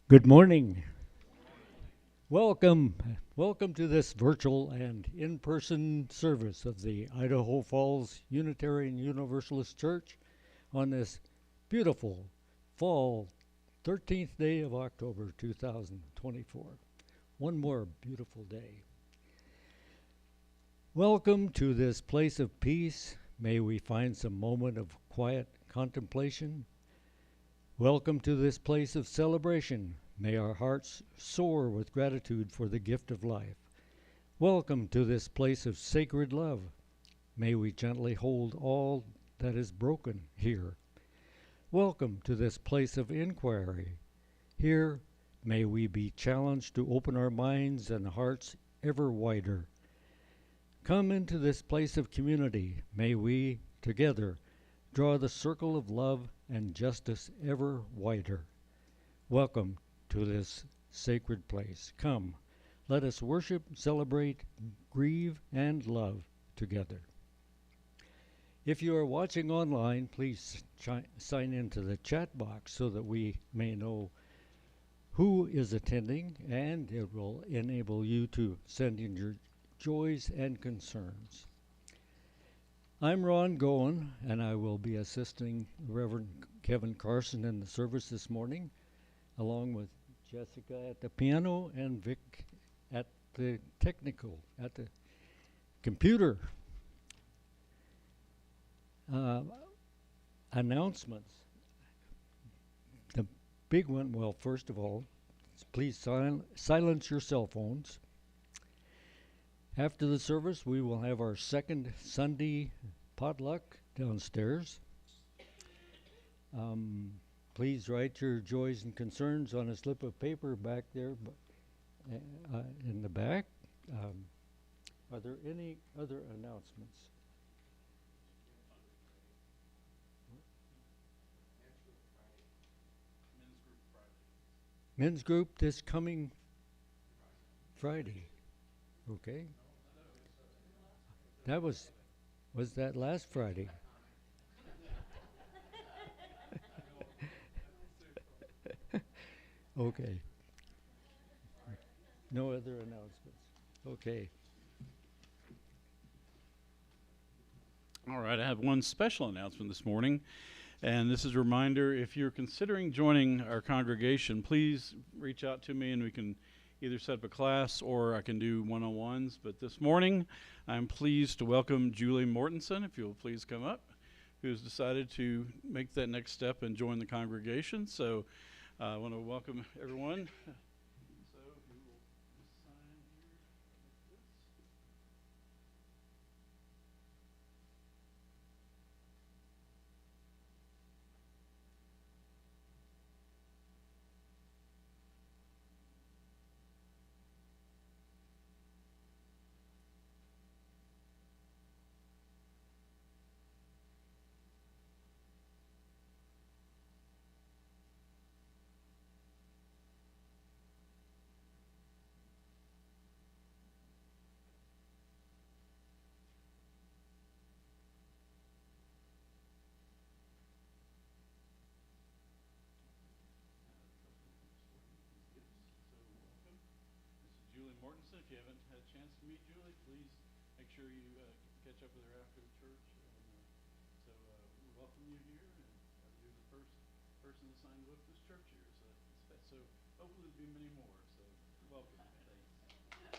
Good morning. Welcome. Welcome to this virtual and in person service of the Idaho Falls Unitarian Universalist Church on this beautiful fall 13th day of October 2024. One more beautiful day. Welcome to this place of peace. May we find some moment of quiet contemplation. Welcome to this place of celebration. May our hearts soar with gratitude for the gift of life. Welcome to this place of sacred love. May we gently hold all that is broken here. Welcome to this place of inquiry. Here, may we be challenged to open our minds and hearts ever wider. Come into this place of community. May we, together, draw the circle of love and justice ever wider. Welcome to this sacred place. Come, let us worship, celebrate, grieve, and love together. If you are watching online, please sign into the chat box so that we may know who is attending, and it will enable you to send in your joys and concerns. I'm Ron Goen, and I will be assisting Reverend Kevin Carson in the service this morning, along with Jessica at the piano and Vic at the computer. Announcements. The big one, well, first of all, please silence your cell phones. After the service, we will have our second Sunday potluck downstairs. Please write your joys and concerns on a slip of paper back there in the back. Are there any other announcements? Men's group this coming Friday. Okay. That was that last Friday? Okay. No other announcements. Okay. All right, I have one special announcement this morning, and this is a reminder, if you're considering joining our congregation, please reach out to me and we can either set up a class or I can do one-on-ones. But this morning, I'm pleased to welcome Julie Mortensen, if you'll please come up, who's decided to make that next step and join the congregation. So I want to welcome everyone. So we will sign here like this. Julie Mortensen. If you haven't had a chance to meet Julie, please make sure you catch up with her after the church. We welcome you here, and you're the first person to sign the book this church year. So hopefully there'll be many more. So welcome. Thanks. Yeah.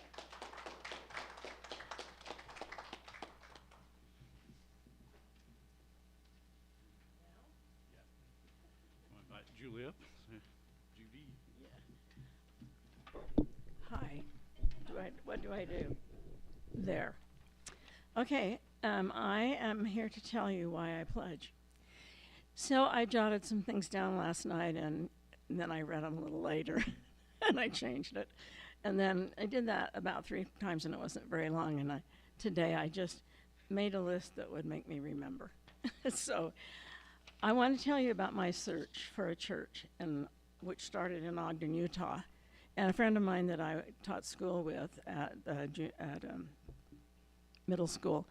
Want to invite Julie up? Judy. Hi. What do I do? There. Okay. I am here to tell you why I pledge. So I jotted some things down last night, and then I read them a little later, and I changed it. And then I did that about 3 times, and it wasn't very long. And today I just made a list that would make me remember. So I want to tell you about my search for a church, which started in Ogden, Utah. And a friend of mine that I taught school with at middle school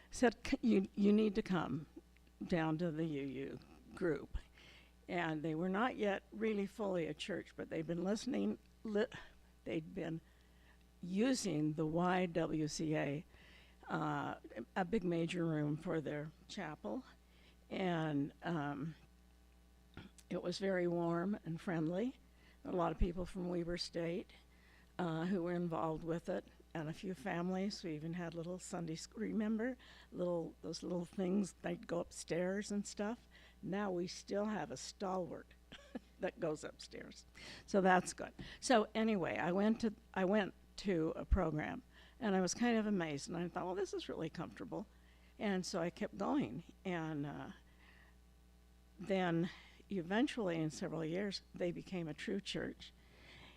said, you need to come down to the UU group. And they were not yet really fully a church, but they'd been they'd been using the YWCA, a big major room for their chapel. And it was very warm and friendly. A lot of people from Weber State who were involved with it, and a few families. We even had little Sunday school, remember? Those little things, they'd go upstairs and stuff. Now we still have a stalwart that goes upstairs. So that's good. So anyway, I went to a program, and I was kind of amazed, and I thought, well, this is really comfortable. And so I kept going, and then eventually, in several years, they became a true church.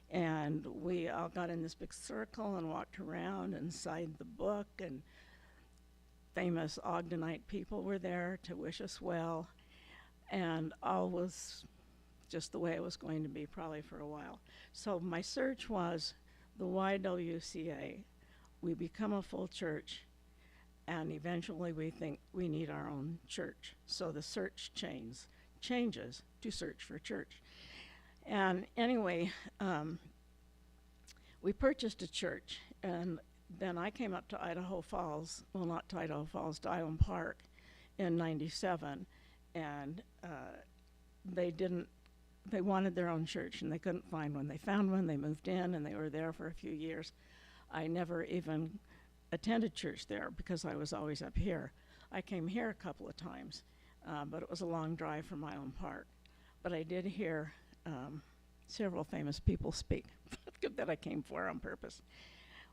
And we all got in this big circle and walked around and signed the book, and famous Ogdenite people were there to wish us well. And all was just the way it was going to be probably for a while. So my search was the YWCA. We become a full church, and eventually we think we need our own church. So the search changes to search for church. And anyway, we purchased a church, and then I came up to Idaho Falls, well, not to Idaho Falls, to Island Park in '97, and they wanted their own church, and they couldn't find one. They found one, they moved in, and they were there for a few years. I never even attended church there because I was always up here. I came here a couple of times, but it was a long drive from Island Park. But I did hear several famous people speak that I came for on purpose.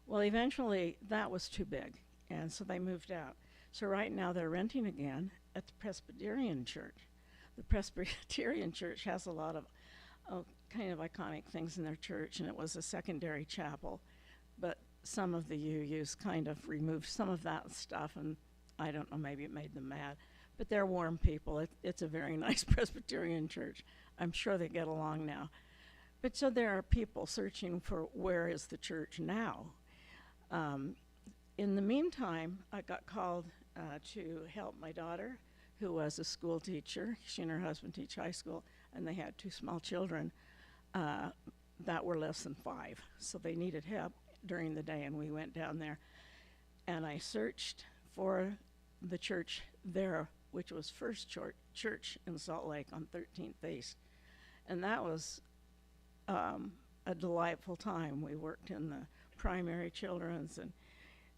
Well, eventually that was too big, and so they moved out. So right now they're renting again at the Presbyterian Church. The Presbyterian Church has a lot of kind of iconic things in their church, and it was a secondary chapel, but some of the UUs kind of removed some of that stuff, and I don't know, maybe it made them mad. But they're warm people. It's a very nice Presbyterian church. I'm sure they get along now. But so there are people searching for where is the church now. In the meantime, I got called to help my daughter, who was a school teacher. She and her husband teach high school, and they had two small children that were less than 5. So they needed help during the day, and we went down there. And I searched for the church there, which was First Church in Salt Lake on 13th East. And that was a delightful time. We worked in the primary children's, and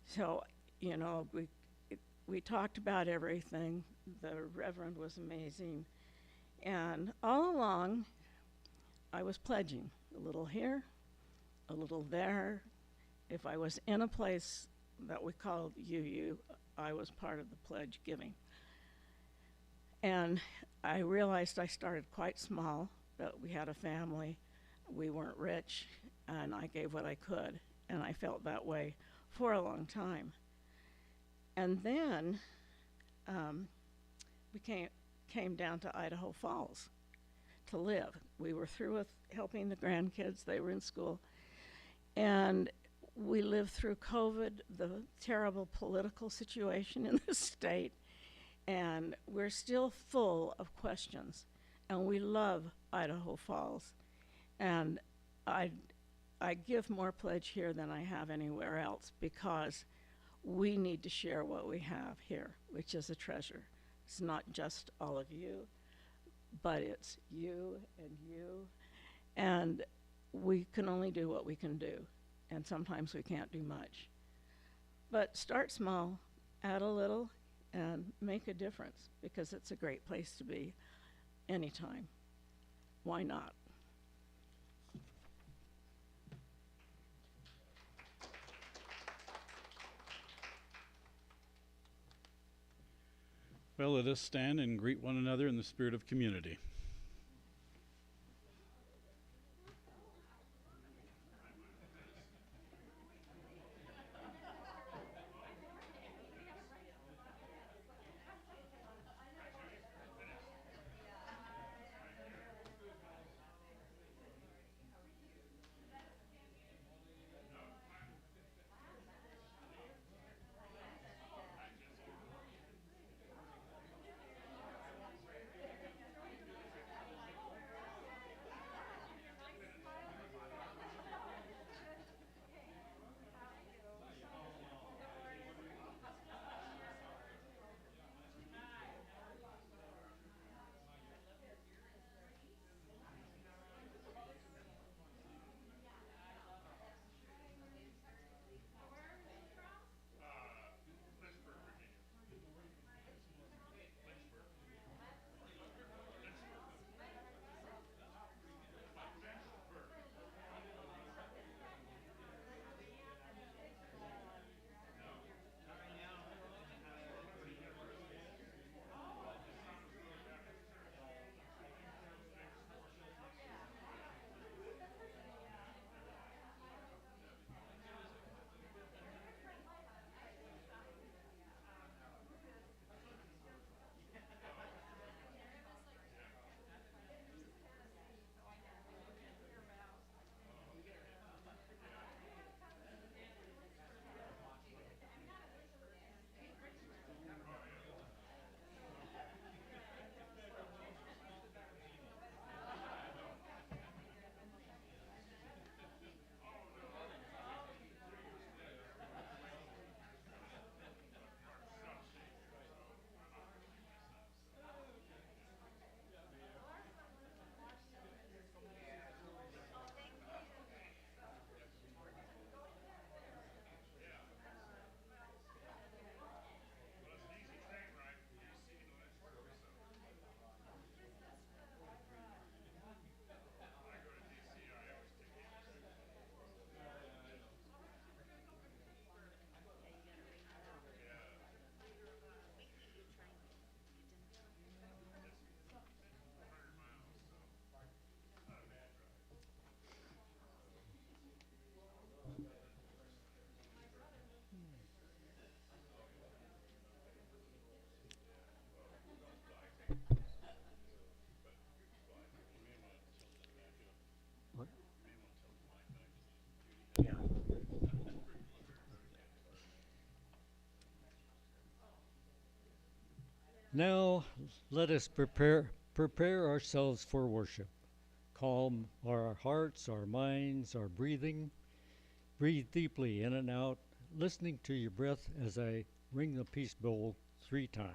so, you know, we talked about everything. The Reverend was amazing. And all along, I was pledging a little here, a little there. If I was in a place that we called UU, I was part of the pledge giving. And I realized I started quite small, but we had a family. We weren't rich, and I gave what I could, and I felt that way for a long time. And then we came down to Idaho Falls to live. We were through with helping the grandkids. They were in school. And we lived through COVID, the terrible political situation in the state, and we're still full of questions. And we love Idaho Falls. And I give more pledge here than I have anywhere else because we need to share what we have here, which is a treasure. It's not just all of you, but it's you and you. And we can only do what we can do. And sometimes we can't do much. But start small, add a little, and make a difference, because it's a great place to be anytime. Why not? Well, let us stand and greet one another in the spirit of community. Yeah. Now let us prepare ourselves for worship. Calm our hearts, our minds, our breathing. Breathe deeply in and out, listening to your breath as I ring the peace bowl 3 times.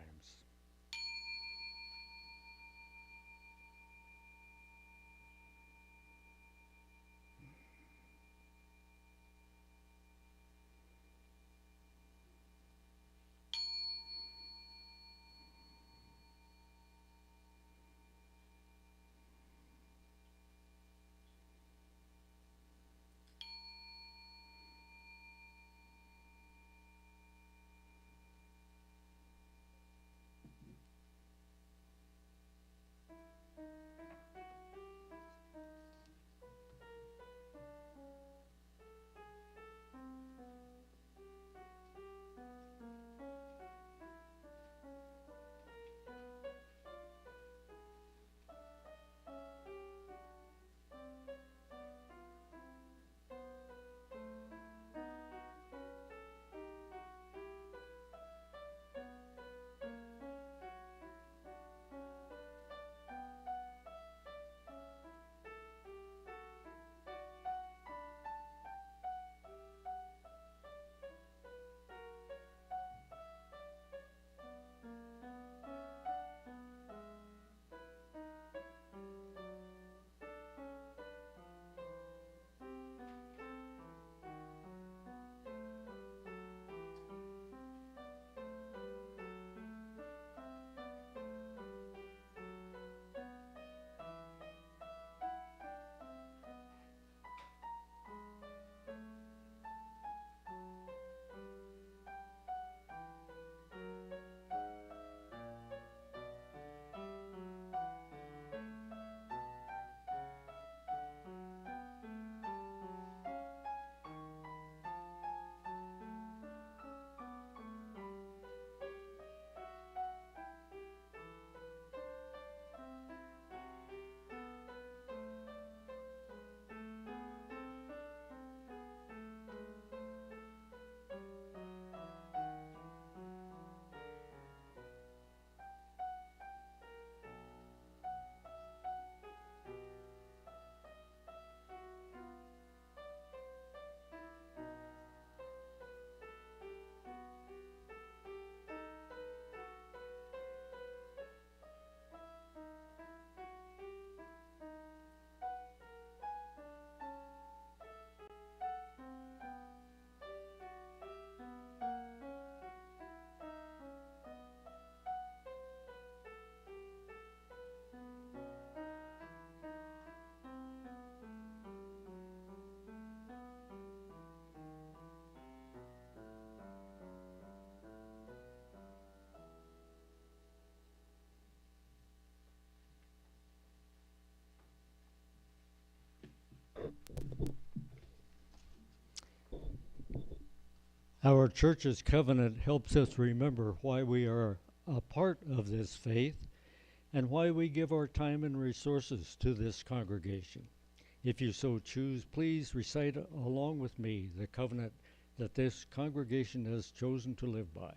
Our church's covenant helps us remember why we are a part of this faith and why we give our time and resources to this congregation. If you so choose, please recite along with me the covenant that this congregation has chosen to live by.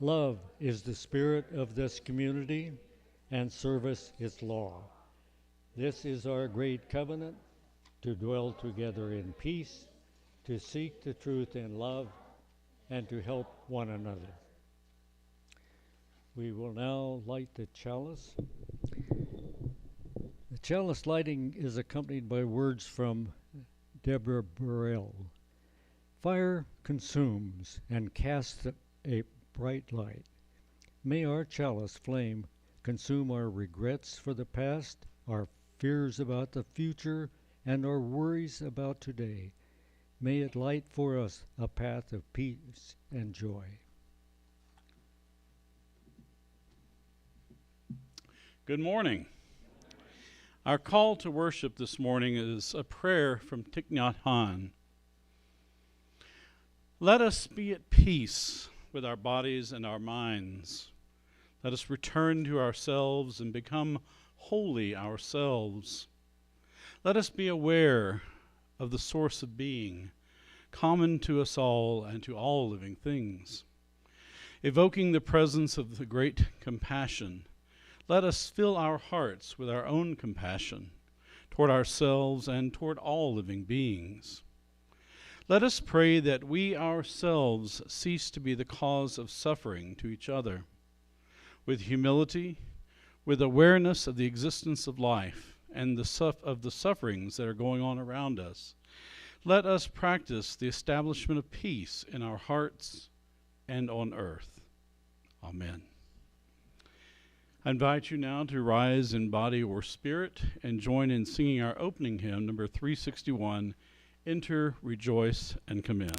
Love is the spirit of this community, and service its law. This is our great covenant, to dwell together in peace, to seek the truth in love, and to help one another. We will now light the chalice. The chalice lighting is accompanied by words from Deborah Burrell. Fire consumes and casts a bright light. May our chalice flame consume our regrets for the past, our fears about the future, and our worries about today. May it light for us a path of peace and joy. Good morning. Our call to worship this morning is a prayer from Thich Nhat Hanh. Let us be at peace with our bodies and our minds. Let us return to ourselves and become holy ourselves. Let us be aware of the source of being, common to us all and to all living things. Evoking the presence of the great compassion, let us fill our hearts with our own compassion toward ourselves and toward all living beings. Let us pray that we ourselves cease to be the cause of suffering to each other. With humility, with awareness of the existence of life and of the sufferings that are going on around us, let us practice the establishment of peace in our hearts and on earth. Amen. I invite you now to rise in body or spirit and join in singing our opening hymn, number 361, Enter, Rejoice, and Come In.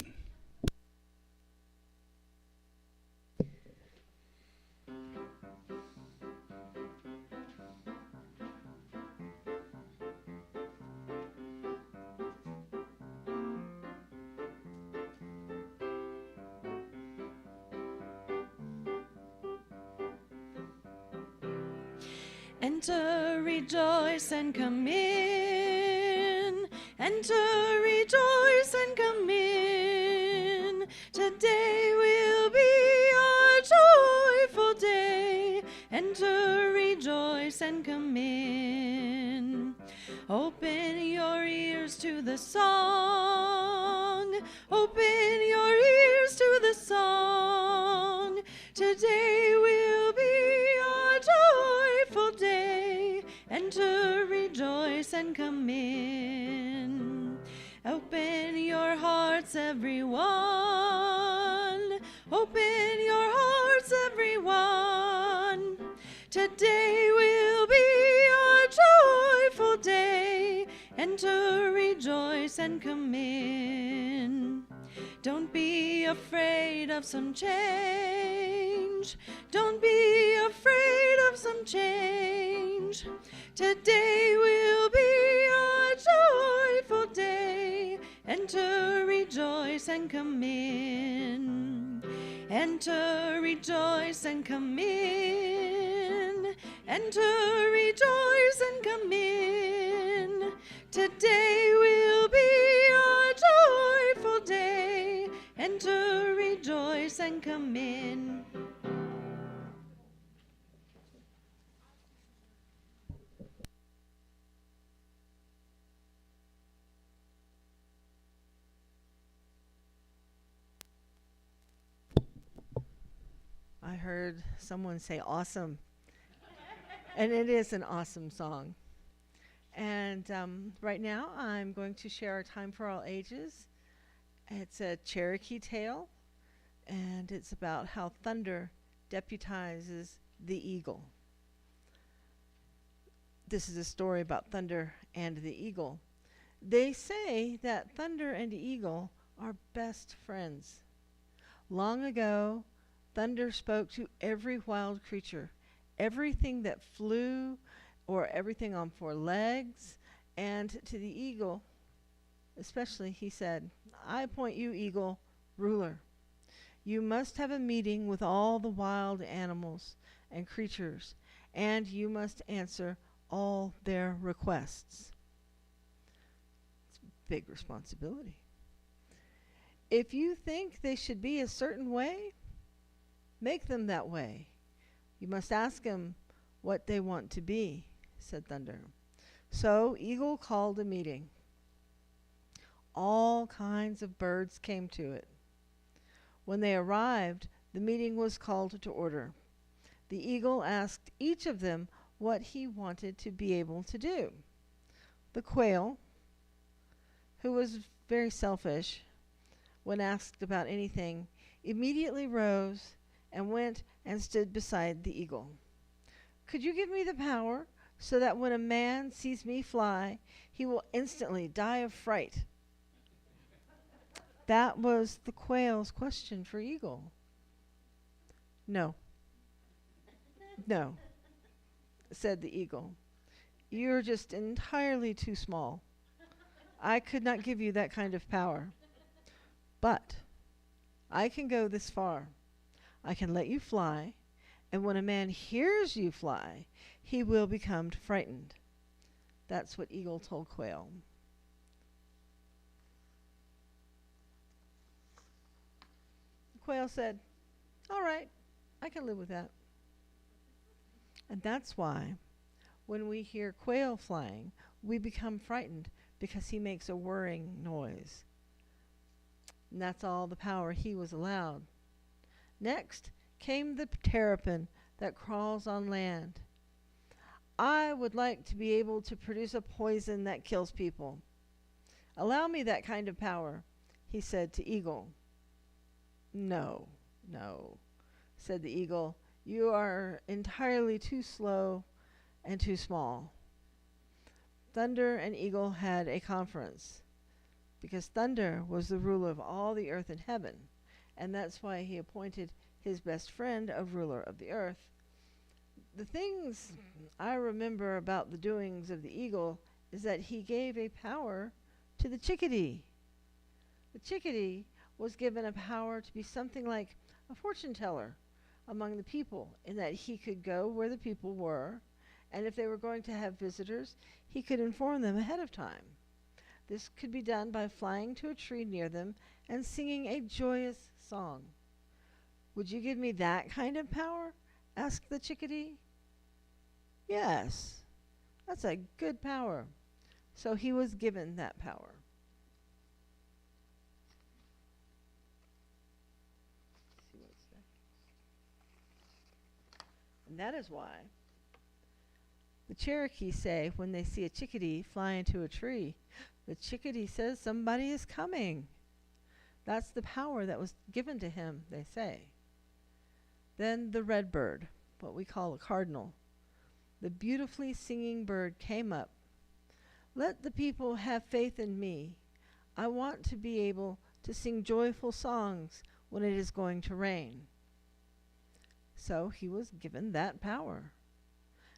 Enter, rejoice, and come in. Enter, rejoice, and come in. Today will be our joyful day. Enter, rejoice, and come in. Open your ears to the song. Open your ears to the song. Today will be our joyful day. Enter, rejoice, and come in. Open your hearts, everyone. Open your hearts, everyone. Today will be our joyful day. Enter, rejoice, and come in. Don't be afraid of some change. Don't be afraid of some change. Today will be our joyful day. Enter, rejoice, and come in. Enter, rejoice, and come in. Enter, rejoice, and come in. Today will be our joyful day. Enter, rejoice, and come in. I heard someone say awesome. And it is an awesome song. And right now I'm going to share a Time for All Ages. It's a Cherokee tale, and it's about how thunder deputizes the eagle. This is a story about thunder and the eagle. They say that thunder and the eagle are best friends. Long ago, thunder spoke to every wild creature, everything that flew or everything on four legs, and to the eagle especially, he said, I appoint you, eagle, ruler. You must have a meeting with all the wild animals and creatures, and you must answer all their requests. It's a big responsibility. If you think they should be a certain way, make them that way. You must ask them what they want to be, said Thunder. So Eagle called a meeting. All kinds of birds came to it. When they arrived, the meeting was called to order. The eagle asked each of them what he wanted to be able to do. The quail, who was very selfish when asked about anything, immediately rose and went and stood beside the eagle. Could you give me the power so that when a man sees me fly, he will instantly die of fright? That was the quail's question for Eagle. No. No, said the eagle. You're just entirely too small. I could not give you that kind of power. But I can go this far. I can let you fly, and when a man hears you fly, he will become frightened. That's what Eagle told Quail. quail said, "All right, I can live with that." And that's why when we hear quail flying, we become frightened because he makes a whirring noise. And that's all the power he was allowed. Next came the terrapin that crawls on land. "I would like to be able to produce a poison that kills people. Allow me that kind of power," he said to Eagle. "No, no," said the eagle. "You are entirely too slow and too small." Thunder and Eagle had a conference because Thunder was the ruler of all the earth and heaven, and that's why he appointed his best friend a ruler of the earth. The things I remember about the doings of the eagle is that he gave a power to the chickadee. The chickadee was given a power to be something like a fortune teller among the people, in that he could go where the people were, and if they were going to have visitors, he could inform them ahead of time. This could be done by flying to a tree near them and singing a joyous song. "Would you give me that kind of power?" asked the chickadee. "Yes, that's a good power." So he was given that power. And that is why the Cherokees say when they see a chickadee fly into a tree, the chickadee says somebody is coming. That's the power that was given to him, they say. Then the red bird, what we call a cardinal, the beautifully singing bird, came up. "Let the people have faith in me. I want to be able to sing joyful songs when it is going to rain." So he was given that power.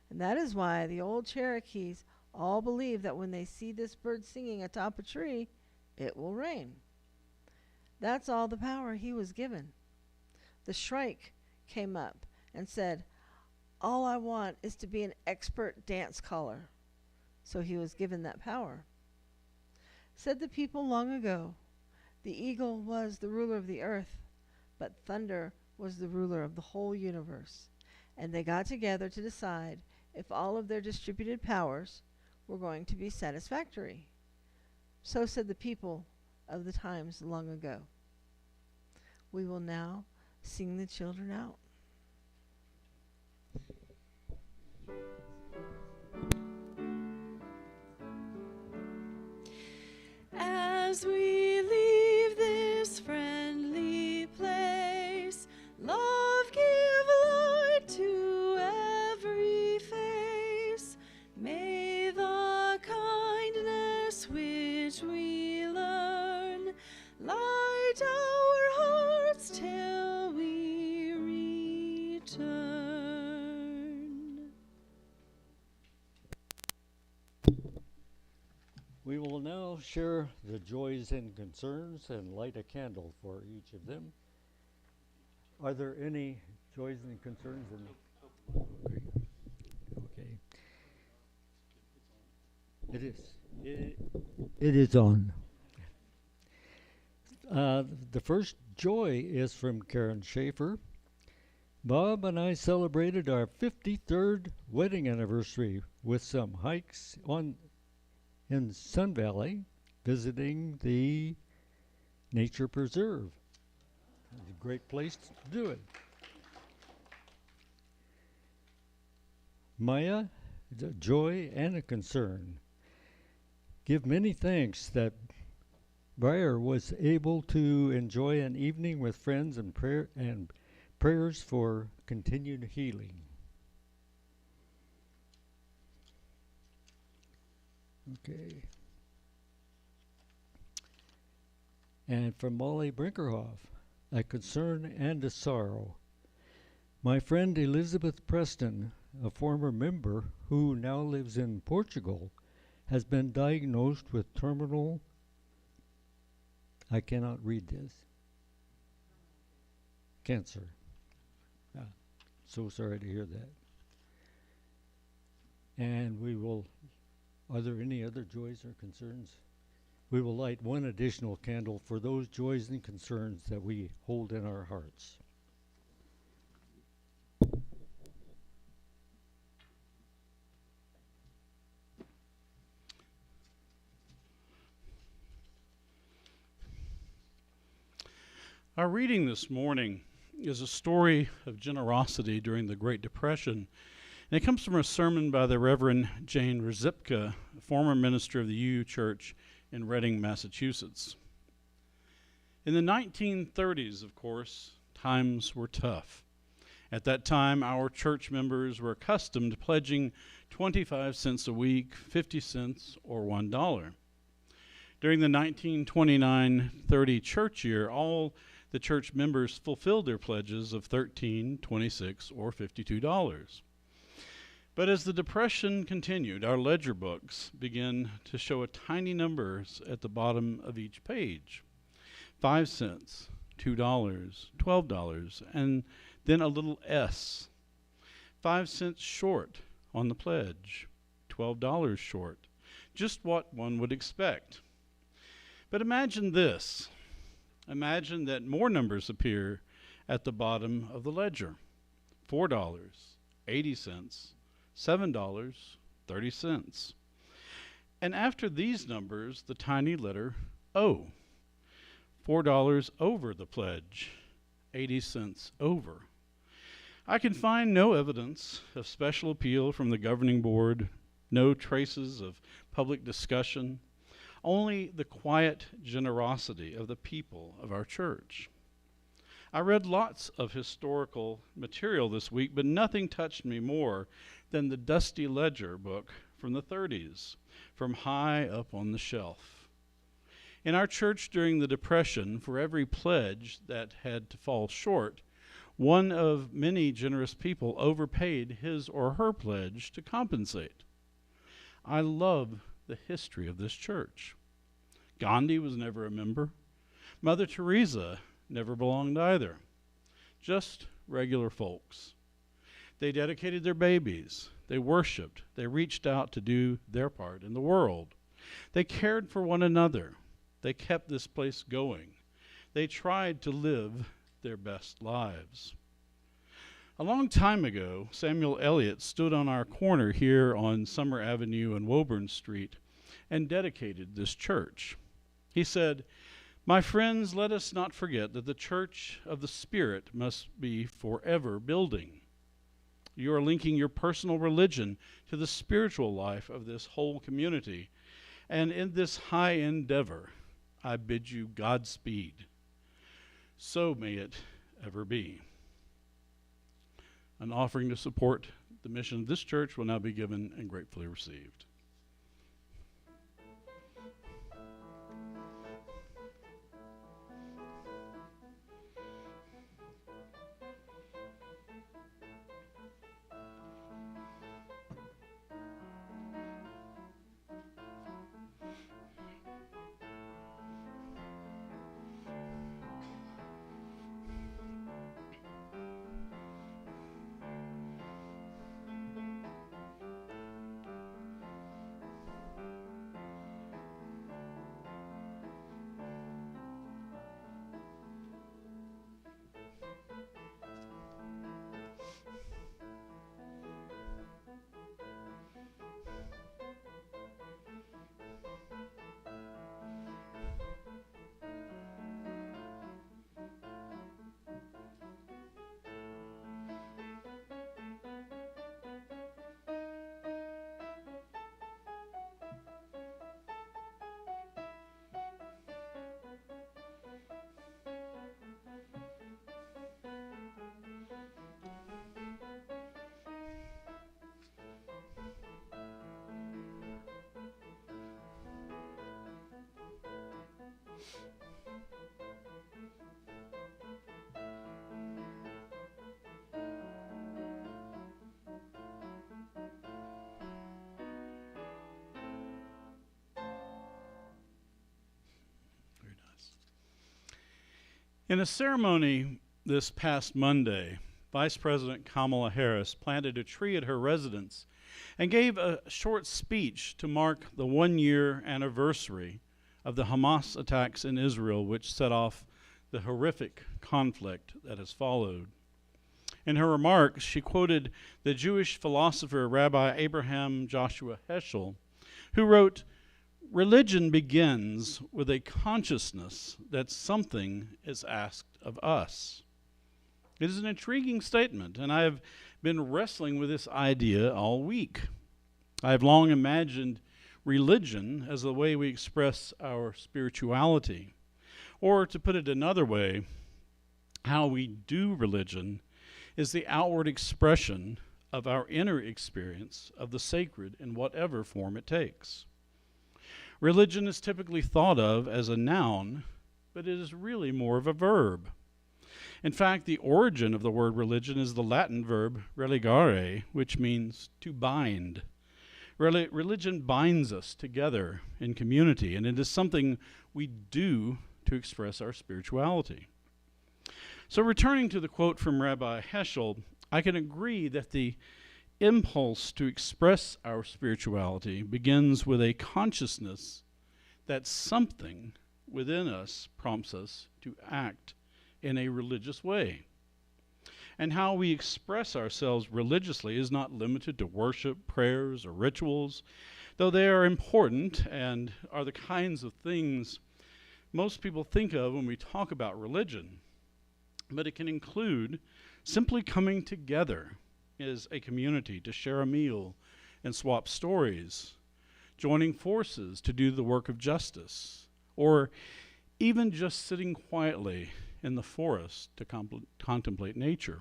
And that is why the old Cherokees all believe that when they see this bird singing atop a tree, it will rain. That's all the power he was given. The Shrike came up and said, "All I want is to be an expert dance caller." So he was given that power. Said the people long ago, the eagle was the ruler of the earth, but Thunder was the ruler of the whole universe. And they got together to decide if all of their distributed powers were going to be satisfactory. So said the people of the times long ago. We will now sing the children out. As we leave this friendly place, love give light to every face. May the kindness which we learn light our hearts till we return. We will now share the joys and concerns and light a candle for each of them. Are there any joys and concerns? Okay. It is. It is on. The first joy is from Karen Schaefer. "Bob and I celebrated our 53rd wedding anniversary with some hikes in Sun Valley, visiting the nature preserve." It's a great place to do it. Maya, a joy and a concern. "Give many thanks that Briar was able to enjoy an evening with friends and prayers for continued healing." Okay. And from Molly Brinkerhoff, "A concern and a sorrow. My friend Elizabeth Preston, a former member who now lives in Portugal, has been diagnosed with terminal," I cannot read this, "cancer." So sorry to hear that. And are there any other joys or concerns? we will light one additional candle for those joys and concerns that we hold in our hearts. Our reading this morning is a story of generosity during the Great Depression, and it comes from a sermon by the Reverend Jane Rzepka, a former minister of the UU Church in Reading, Massachusetts. In the 1930s, of course, times were tough. At that time, our church members were accustomed to pledging 25 cents a week, 50 cents, or $1. During the 1929-30 church year, all the church members fulfilled their pledges of $13, $26, or $52. But as the Depression continued, our ledger books began to show a tiny numbers at the bottom of each page. 5 cents, $2, $12, and then a little S. 5 cents short on the pledge, $12 short, just what one would expect. But imagine this. Imagine that more numbers appear at the bottom of the ledger. $4, 80 cents, $7, 30 cents. And after these numbers, the tiny letter O. $4 over the pledge, 80 cents over. I can find no evidence of special appeal from the governing board, no traces of public discussion, only the quiet generosity of the people of our church. I read lots of historical material this week, but nothing touched me more than the dusty ledger book from the 30s, from high up on the shelf. In our church during the Depression, for every pledge that had to fall short, one of many generous people overpaid his or her pledge to compensate. I love the history of this church. Gandhi was never a member. Mother Teresa never belonged either. Just regular folks. They dedicated their babies. They worshiped. They reached out to do their part in the world. They cared for one another. They kept this place going. They tried to live their best lives. A long time ago, Samuel Eliot stood on our corner here on Summer Avenue and Woburn Street and dedicated this church. He said, "My friends, let us not forget that the church of the Spirit must be forever building. You are linking your personal religion to the spiritual life of this whole community. And in this high endeavor, I bid you Godspeed. So may it ever be." An offering to support the mission of this church will now be given and gratefully received. In a ceremony this past Monday, Vice President Kamala Harris planted a tree at her residence and gave a short speech to mark the one-year anniversary of the Hamas attacks in Israel, which set off the horrific conflict that has followed. In her remarks, she quoted the Jewish philosopher Rabbi Abraham Joshua Heschel, who wrote, "Religion begins with a consciousness that something is asked of us." It is an intriguing statement, and I have been wrestling with this idea all week. I have long imagined religion as the way we express our spirituality. Or, to put it another way, how we do religion is the outward expression of our inner experience of the sacred in whatever form it takes. Religion is typically thought of as a noun, but it is really more of a verb. In fact, the origin of the word religion is the Latin verb religare, which means to bind. Religion binds us together in community, and it is something we do to express our spirituality. So, returning to the quote from Rabbi Heschel, I can agree that the impulse to express our spirituality begins with a consciousness that something within us prompts us to act in a religious way. And how we express ourselves religiously is not limited to worship, prayers, or rituals, though they are important and are the kinds of things most people think of when we talk about religion. But it can include simply coming together as a community to share a meal and swap stories, joining forces to do the work of justice, or even just sitting quietly in the forest to contemplate nature.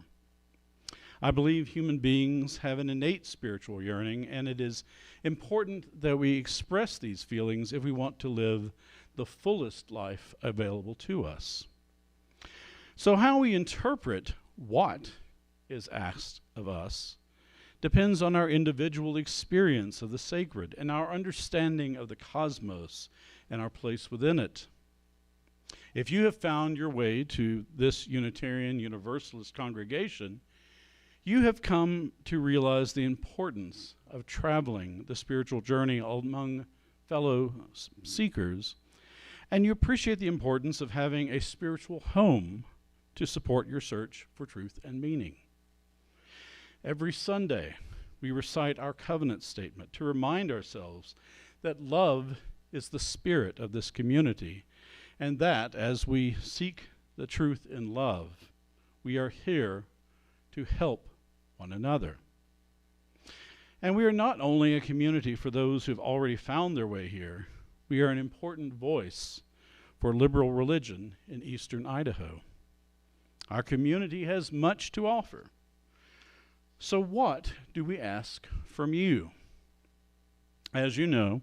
I believe human beings have an innate spiritual yearning, and it is important that we express these feelings if we want to live the fullest life available to us. So how we interpret what is asked of us depends on our individual experience of the sacred and our understanding of the cosmos and our place within it. If you have found your way to this Unitarian Universalist congregation, you have come to realize the importance of traveling the spiritual journey among fellow seekers, and you appreciate the importance of having a spiritual home to support your search for truth and meaning. Every Sunday, we recite our covenant statement to remind ourselves that love is the spirit of this community, and that as we seek the truth in love, we are here to help one another. And we are not only a community for those who've already found their way here, we are an important voice for liberal religion in eastern Idaho. Our community has much to offer. So what do we ask from you? As you know,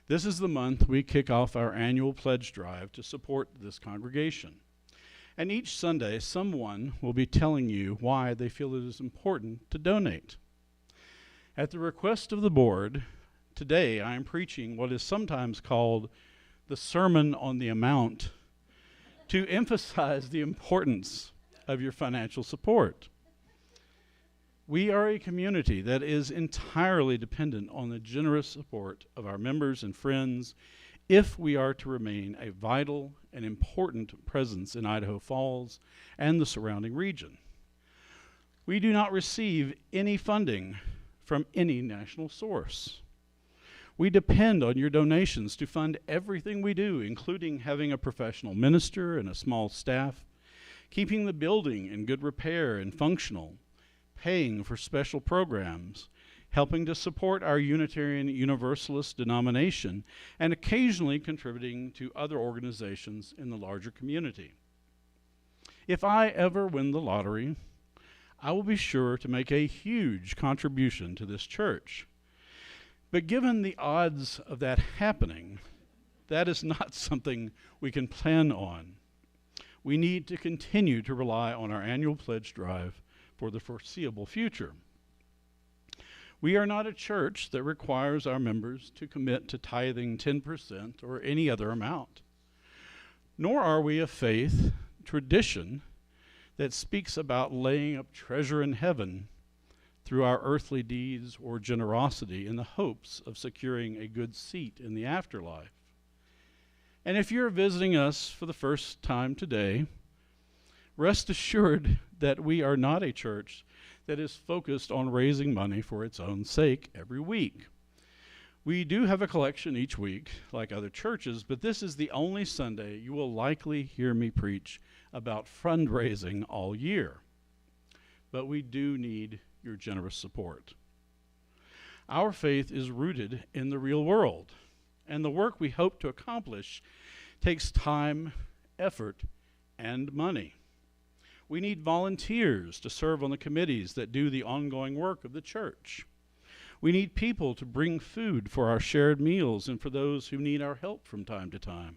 this is the month we kick off our annual pledge drive to support this congregation. And each Sunday, someone will be telling you why they feel it is important to donate. At the request of the board, today I am preaching what is sometimes called the Sermon on the Amount to emphasize the importance of your financial support. We are a community that is entirely dependent on the generous support of our members and friends if we are to remain a vital and important presence in Idaho Falls and the surrounding region. We do not receive any funding from any national source. We depend on your donations to fund everything we do, including having a professional minister and a small staff, keeping the building in good repair and functional, paying for special programs, helping to support our Unitarian Universalist denomination, and occasionally contributing to other organizations in the larger community. If I ever win the lottery, I will be sure to make a huge contribution to this church. But given the odds of that happening, that is not something we can plan on. We need to continue to rely on our annual pledge drive for the foreseeable future. We are not a church that requires our members to commit to tithing 10% or any other amount. Nor are we a faith tradition that speaks about laying up treasure in heaven through our earthly deeds or generosity in the hopes of securing a good seat in the afterlife. And if you're visiting us for the first time today, rest assured that we are not a church that is focused on raising money for its own sake every week. We do have a collection each week, like other churches, but this is the only Sunday you will likely hear me preach about fundraising all year. But we do need your generous support. Our faith is rooted in the real world, and the work we hope to accomplish takes time, effort, and money. We need volunteers to serve on the committees that do the ongoing work of the church. We need people to bring food for our shared meals and for those who need our help from time to time.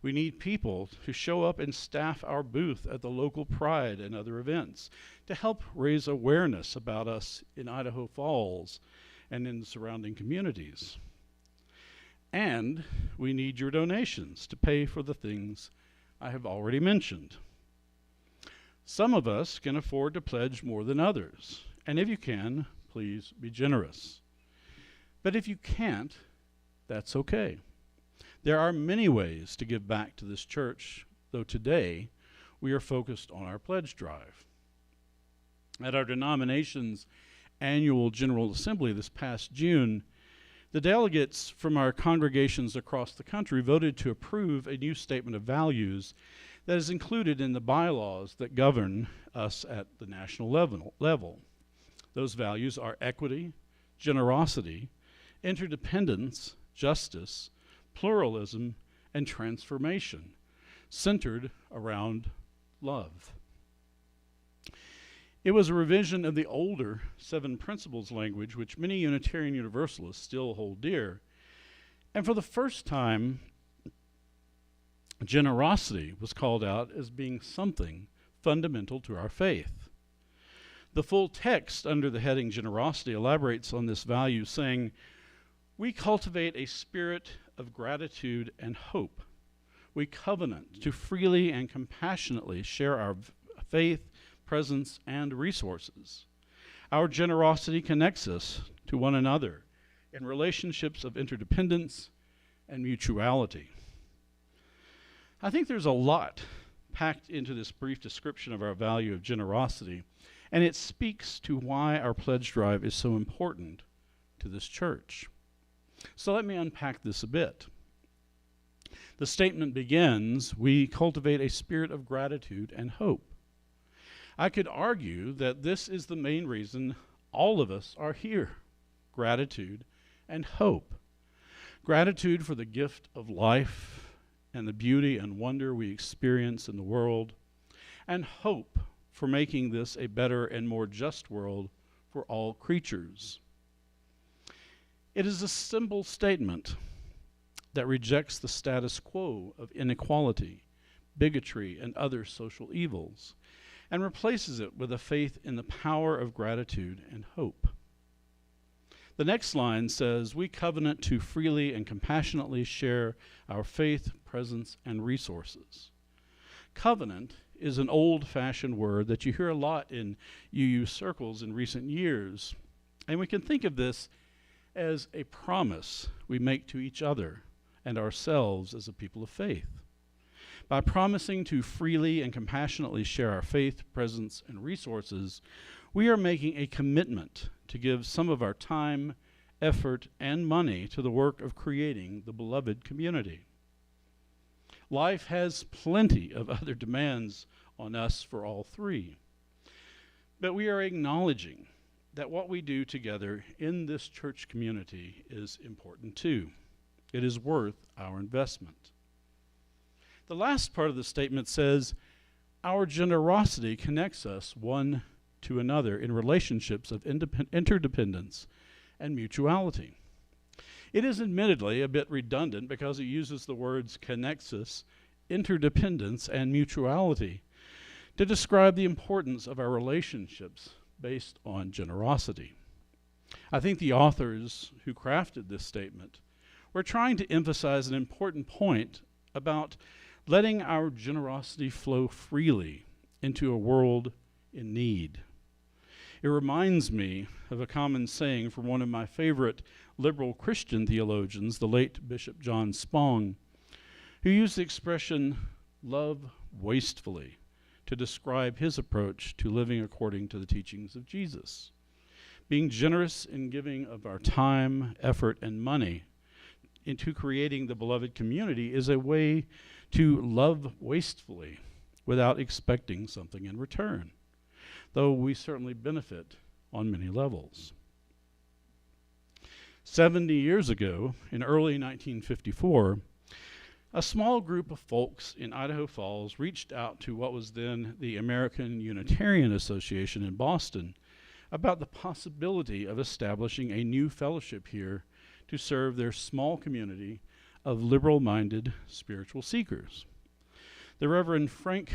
We need people to show up and staff our booth at the local Pride and other events to help raise awareness about us in Idaho Falls and in the surrounding communities. And we need your donations to pay for the things I have already mentioned. Some of us can afford to pledge more than others, and if you can, please be generous. But if you can't, that's okay. There are many ways to give back to this church, though today we are focused on our pledge drive. At our denomination's annual General Assembly this past June, the delegates from our congregations across the country voted to approve a new statement of values that is included in the bylaws that govern us at the national level. Those values are equity, generosity, interdependence, justice, pluralism, and transformation, centered around love. It was a revision of the older 7 Principles language, which many Unitarian Universalists still hold dear. And for the first time, generosity was called out as being something fundamental to our faith. The full text under the heading Generosity elaborates on this value, saying, "We cultivate a spirit of gratitude and hope. We covenant to freely and compassionately share our faith, presence, and resources. Our generosity connects us to one another in relationships of interdependence and mutuality." I think there's a lot packed into this brief description of our value of generosity, and it speaks to why our pledge drive is so important to this church. So let me unpack this a bit. The statement begins, "We cultivate a spirit of gratitude and hope." I could argue that this is the main reason all of us are here: gratitude and hope. Gratitude for the gift of life and the beauty and wonder we experience in the world, and hope for making this a better and more just world for all creatures. It is a simple statement that rejects the status quo of inequality, bigotry, and other social evils, and replaces it with a faith in the power of gratitude and hope. The next line says, "We covenant to freely and compassionately share our faith, presence, and resources." Covenant is an old-fashioned word that you hear a lot in UU circles in recent years, and we can think of this as a promise we make to each other and ourselves as a people of faith. By promising to freely and compassionately share our faith, presence, and resources, we are making a commitment to give some of our time, effort, and money to the work of creating the beloved community. Life has plenty of other demands on us for all three, but we are acknowledging that what we do together in this church community is important too. It is worth our investment. The last part of the statement says, "Our generosity connects us one to another in relationships of interdependence and mutuality." It is admittedly a bit redundant because it uses the words connects us, interdependence, and mutuality to describe the importance of our relationships based on generosity. I think the authors who crafted this statement were trying to emphasize an important point about letting our generosity flow freely into a world in need. It reminds me of a common saying from one of my favorite liberal Christian theologians, the late Bishop John Spong, who used the expression love wastefully to describe his approach to living according to the teachings of Jesus. Being generous in giving of our time, effort, and money into creating the beloved community is a way to love wastefully without expecting something in return, though we certainly benefit on many levels. 70 years ago, in early 1954, a small group of folks in Idaho Falls reached out to what was then the American Unitarian Association in Boston about the possibility of establishing a new fellowship here to serve their small community of liberal-minded spiritual seekers. The Reverend Frank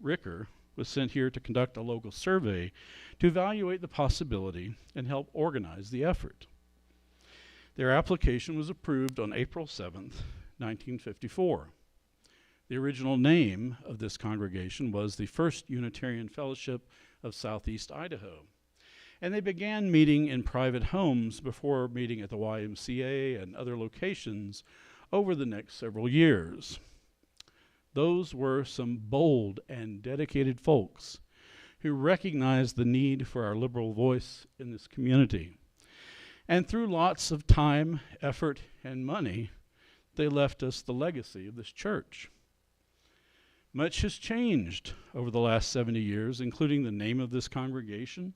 Ricker was sent here to conduct a local survey to evaluate the possibility and help organize the effort. Their application was approved on April 7th, 1954. The original name of this congregation was the First Unitarian Fellowship of Southeast Idaho, and they began meeting in private homes before meeting at the YMCA and other locations over the next several years. Those were some bold and dedicated folks who recognized the need for our liberal voice in this community. And through lots of time, effort, and money, they left us the legacy of this church. Much has changed over the last 70 years, including the name of this congregation,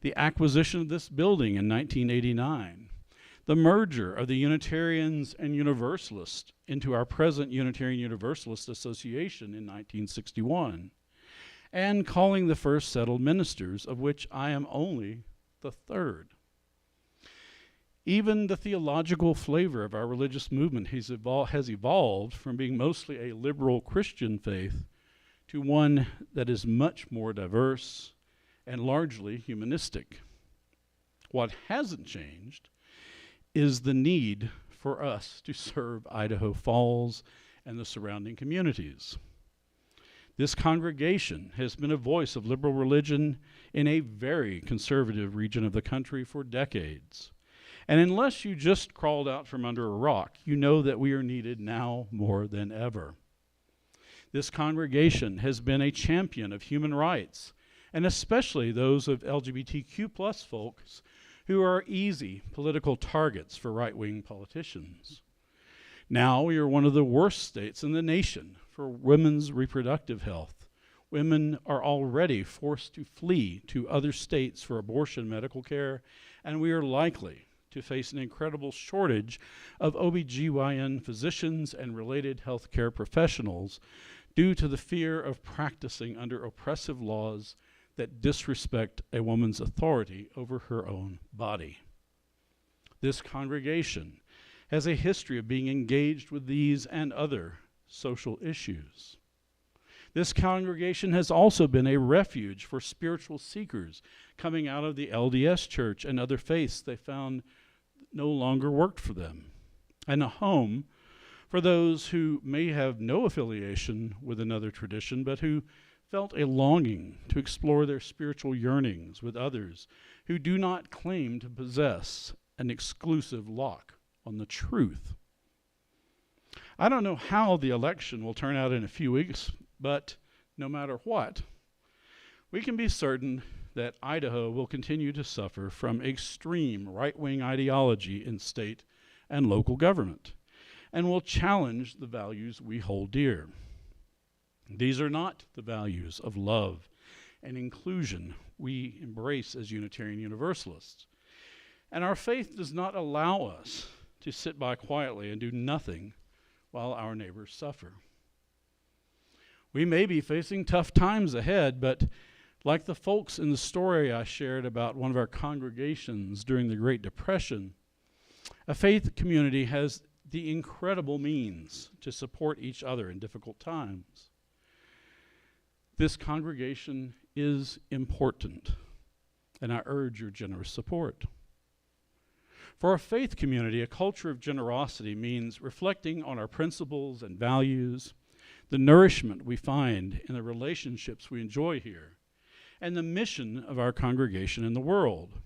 the acquisition of this building in 1989, the merger of the Unitarians and Universalists into our present Unitarian Universalist Association in 1961, and calling the first settled ministers, of which I am only the third. Even the theological flavor of our religious movement has evolved from being mostly a liberal Christian faith to one that is much more diverse and largely humanistic. What hasn't changed is the need for us to serve Idaho Falls and the surrounding communities. This congregation has been a voice of liberal religion in a very conservative region of the country for decades. And unless you just crawled out from under a rock, you know that we are needed now more than ever. This congregation has been a champion of human rights, and especially those of LGBTQ+ folks who are easy political targets for right-wing politicians. Now we are one of the worst states in the nation for women's reproductive health. Women are already forced to flee to other states for abortion medical care, and we are likely to face an incredible shortage of OBGYN physicians and related healthcare professionals due to the fear of practicing under oppressive laws that disrespect a woman's authority over her own body. This congregation has a history of being engaged with these and other social issues. This congregation has also been a refuge for spiritual seekers coming out of the LDS Church and other faiths they found no longer worked for them, and a home for those who may have no affiliation with another tradition, but who felt a longing to explore their spiritual yearnings with others who do not claim to possess an exclusive lock on the truth. I don't know how the election will turn out in a few weeks, but no matter what, we can be certain that Idaho will continue to suffer from extreme right-wing ideology in state and local government, and will challenge the values we hold dear. These are not the values of love and inclusion we embrace as Unitarian Universalists, and our faith does not allow us to sit by quietly and do nothing while our neighbors suffer. We may be facing tough times ahead, but like the folks in the story I shared about one of our congregations during the Great Depression, a faith community has the incredible means to support each other in difficult times. This congregation is important, and I urge your generous support. For a faith community, a culture of generosity means reflecting on our principles and values, the nourishment we find in the relationships we enjoy here, and the mission of our congregation in the world,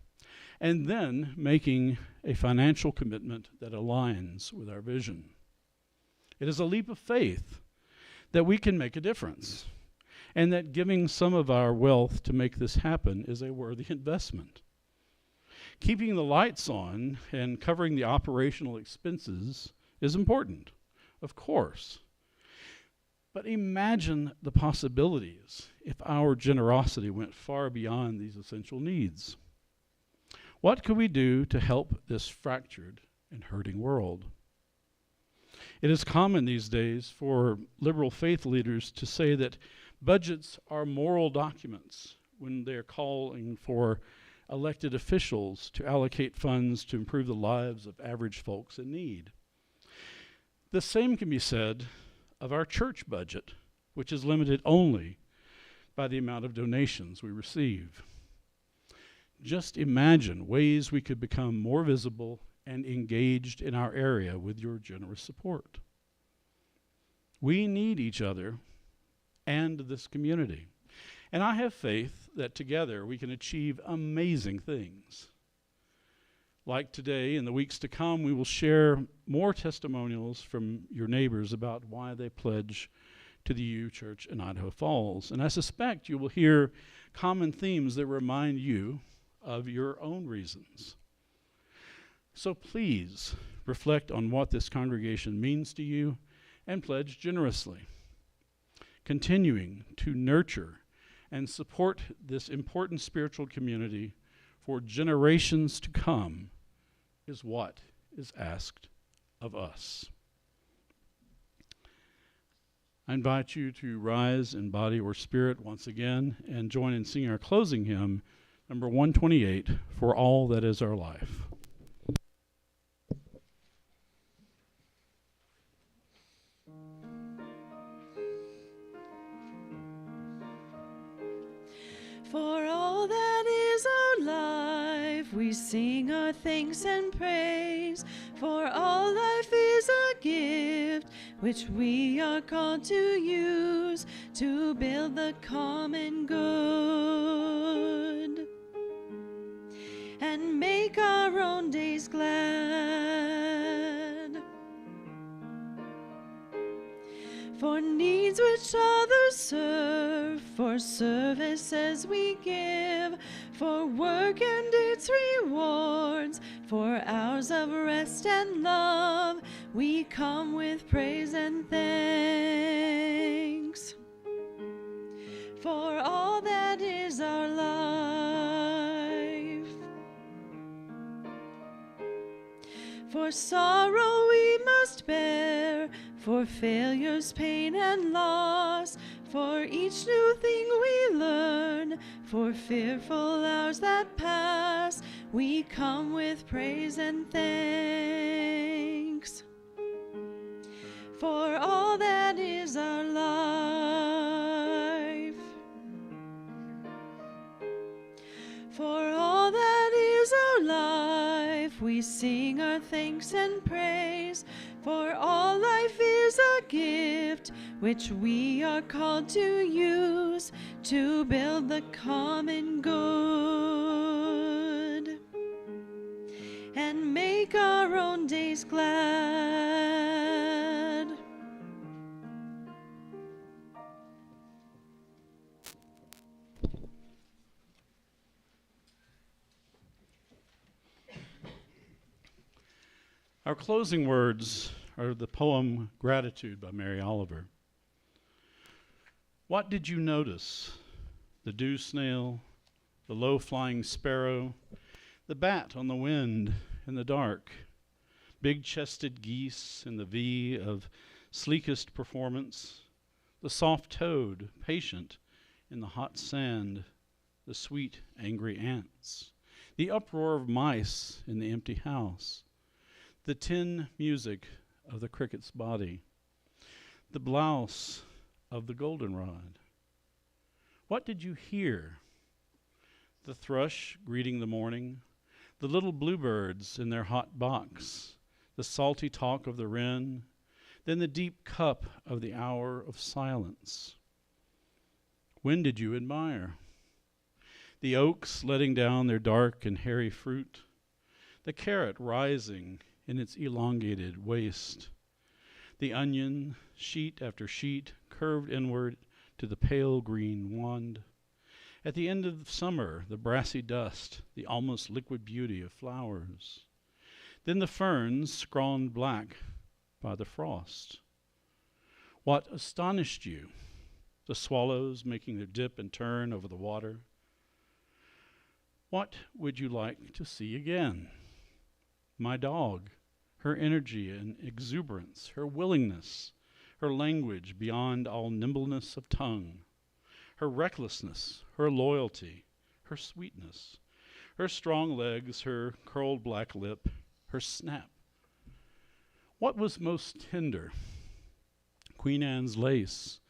and then making a financial commitment that aligns with our vision. It is a leap of faith that we can make a difference, and that giving some of our wealth to make this happen is a worthy investment. Keeping the lights on and covering the operational expenses is important, of course. But imagine the possibilities if our generosity went far beyond these essential needs. What could we do to help this fractured and hurting world? It is common these days for liberal faith leaders to say that budgets are moral documents when they're calling for elected officials to allocate funds to improve the lives of average folks in need. The same can be said of our church budget, which is limited only by the amount of donations we receive. Just imagine ways we could become more visible and engaged in our area with your generous support. We need each other and this community. And I have faith that together we can achieve amazing things. Like today, in the weeks to come, we will share more testimonials from your neighbors about why they pledge to the U Church in Idaho Falls. And I suspect you will hear common themes that remind you of your own reasons. So please reflect on what this congregation means to you and pledge generously. Continuing to nurture and support this important spiritual community for generations to come is what is asked of us. I invite you to rise in body or spirit once again and join in singing our closing hymn, number 128, For All That Is Our Life. For all that is our life, we sing our thanks and praise. For all life is a gift which we are called to use to build the common good and make our own days glad. For needs which others serve, for services we give, for work and its rewards, for hours of rest and love, we come with praise and thanks. For all that is our life, for sorrow we must bear, for failures, pain, and loss, for each new thing we learn, for fearful hours that pass, we come with praise and thanks. For all that is our life, for all that is our life, we sing our thanks and praise. For all life is a gift which we are called to use to build the common good and make our own days glad. Our closing words are the poem Gratitude by Mary Oliver. What did you notice? The dew snail, the low-flying sparrow, the bat on the wind in the dark, big-chested geese in the V of sleekest performance, the soft toad, patient in the hot sand, the sweet, angry ants, the uproar of mice in the empty house, the tin music of the cricket's body, the blouse of the goldenrod. What did you hear? The thrush greeting the morning, the little bluebirds in their hot box, the salty talk of the wren, then the deep cup of the hour of silence. When did you admire? The oaks letting down their dark and hairy fruit, the carrot rising in its elongated waist, The onion, sheet after sheet, curved inward to the pale green wand. At the end of summer, the brassy dust, the almost liquid beauty of flowers. Then the ferns scrawled black by the frost. What astonished you? The swallows making their dip and turn over the water. What would you like to see again? My dog, her energy and exuberance, her willingness, her language beyond all nimbleness of tongue, her recklessness, her loyalty, her sweetness, her strong legs, her curled black lip, her snap. What was most tender? Queen Anne's lace,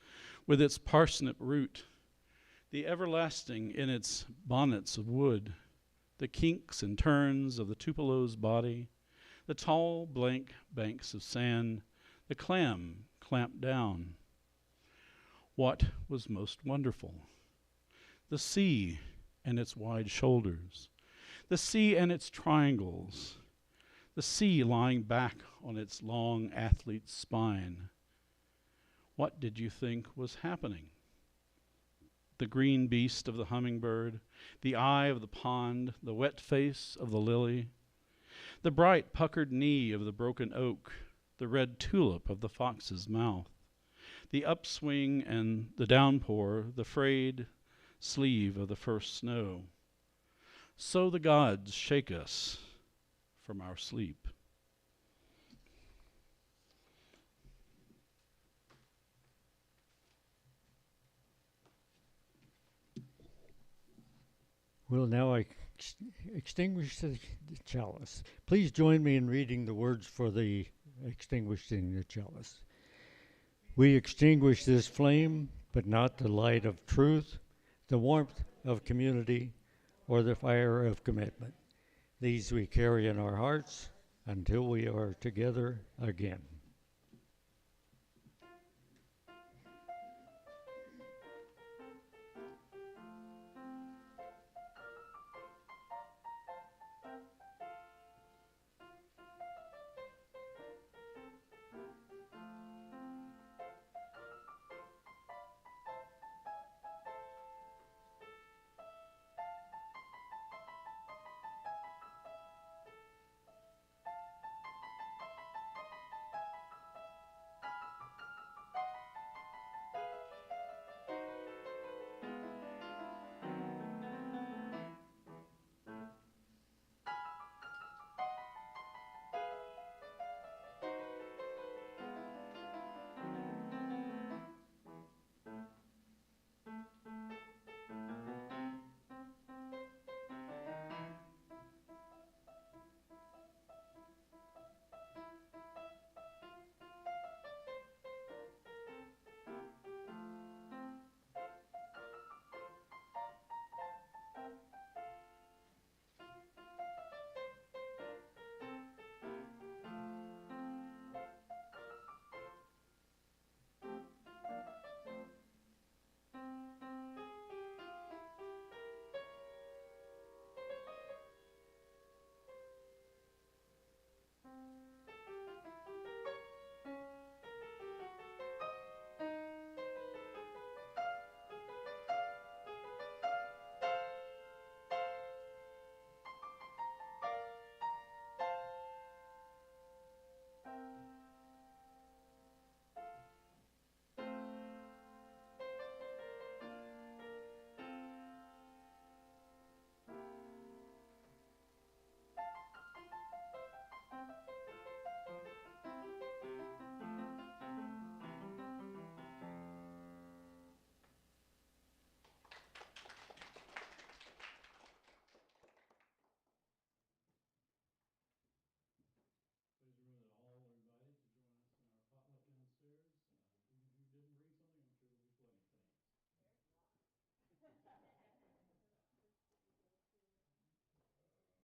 with its parsnip root, the everlasting in its bonnets of wood, the kinks and turns of the Tupelo's body, the tall blank banks of sand, the clam clamped down. What was most wonderful? The sea and its wide shoulders, the sea and its triangles, the sea lying back on its long athlete's spine. What did you think was happening? The green beast of the hummingbird, the eye of the pond, the wet face of the lily, the bright puckered knee of the broken oak, the red tulip of the fox's mouth, the upswing and the downpour, the frayed sleeve of the first snow. So the gods shake us from our sleep. We'll now extinguish the chalice. Please join me in reading the words for the extinguishing the chalice. We extinguish this flame, but not the light of truth, the warmth of community, or the fire of commitment. These we carry in our hearts until we are together again.